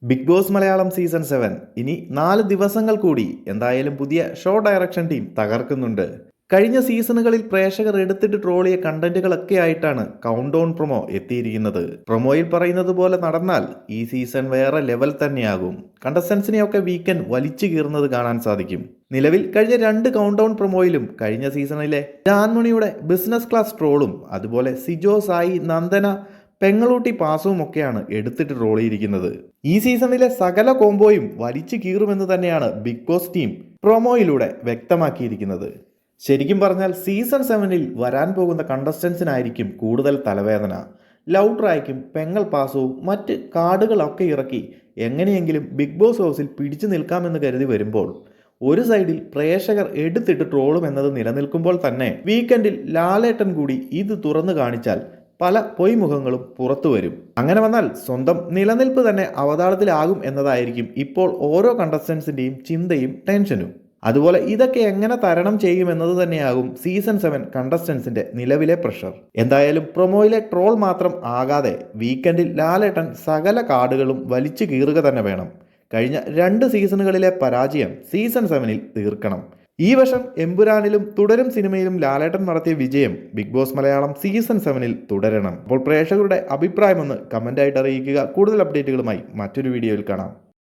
Big boss Malayalam season 7 ഇനി 4 ദിവസങ്ങൾ കൂടി എന്തായാലും പുതിയ ഷോ ഡയറക്ഷൻ ടീം തകർക്കുന്നുണ്ട്. കഴിഞ്ഞ സീസണുകളിൽ പ്രേക്ഷകർ എടുത്തിട്ട് ട്രോളിയ കണ്ടന്റുകളൊക്കെ ആയിട്ടാണ് കൗണ്ട് ഡൗൺ പ്രൊമോ എത്തിയിരിക്കുന്നത്. പ്രൊമോയിൽ പറയുന്നത് പോലെ നടന്നാൽ ഈ സീസൺ വേറെ ലെവൽ തന്നെയാകും. കണ്ടസ്റ്റൻസിനെയൊക്കെ വീക്കെൻഡ് വലിച്ചു കീറുന്നത് കാണാൻ സാധിക്കും. നിലവിൽ കഴിഞ്ഞ 2 കൗണ്ട് ഡൗൺ പ്രൊമോയിലും കഴിഞ്ഞ സീസണിലെ ജാൻമണിയുടെ ബിസിനസ് ക്ലാസ് ട്രോളും അതുപോലെ സിജോ സായി നന്ദന പെങ്ങളൂട്ടി പാസവും ഒക്കെയാണ് എടുത്തിട്ട് ട്രോളിയിരിക്കുന്നത്. ഈ സീസണിലെ സകല കോംബോയും വലിച്ചു കീറുമെന്ന് തന്നെയാണ് ബിഗ് ബോസ് ടീം പ്രൊമോയിലൂടെ വ്യക്തമാക്കിയിരിക്കുന്നത്. ശരിക്കും പറഞ്ഞാൽ സീസൺ 7-ൽ വരാൻ പോകുന്ന കണ്ടസ്റ്റൻസിനായിരിക്കും കൂടുതൽ തലവേദന. ലവ് ട്രായ്ക്കും പെങ്ങൾ പാസവും മറ്റ് കാർഡുകളൊക്കെ ഇറക്കി എങ്ങനെയെങ്കിലും ബിഗ് ബോസ് ഹൗസിൽ പിടിച്ചു നിൽക്കാമെന്ന് കരുതി വരുമ്പോൾ ഒരു സൈഡിൽ പ്രേക്ഷകർ എടുത്തിട്ട് ട്രോളും എന്നത് നിലനിൽക്കുമ്പോൾ തന്നെ വീക്കെൻഡിൽ ലാലേട്ടൻ കൂടി ഇത് തുറന്നു കാണിച്ചാൽ പല പൊയ്മുഖങ്ങളും പുറത്തു വരും. അങ്ങനെ വന്നാൽ സ്വന്തം നിലനിൽപ്പ് തന്നെ അവതാളത്തിലാകും എന്നതായിരിക്കും ഇപ്പോൾ ഓരോ കണ്ടസ്റ്റൻസിൻ്റെയും ചിന്തയും ടെൻഷനും. അതുപോലെ ഇതൊക്കെ എങ്ങനെ തരണം ചെയ്യുമെന്നത് തന്നെയാകും സീസൺ 7 കണ്ടസ്റ്റൻസിന്റെ നിലവിലെ പ്രഷർ. എന്തായാലും പ്രൊമോയിലെ ട്രോൾ മാത്രം ആകാതെ വീക്കെൻഡിൽ ലാലേട്ടൻ സകല കാർഡുകളും വലിച്ചു കീറുക തന്നെ വേണം. കഴിഞ്ഞ 2 സീസണുകളിലെ പരാജയം സീസൺ 7-ൽ തീർക്കണം. ഈ വർഷം എമ്പുരാനിലും തുടരും സിനിമയിലും ലാലേട്ടൻ നടത്തിയ വിജയം ബിഗ് ബോസ് മലയാളം സീസൺ 7-ൽ തുടരണം. അപ്പോൾ പ്രേക്ഷകരുടെ അഭിപ്രായമൊന്ന് കമൻ്റായിട്ട് അറിയിക്കുക. കൂടുതൽ അപ്ഡേറ്റുകളുമായി മറ്റൊരു വീഡിയോയിൽ കാണാം.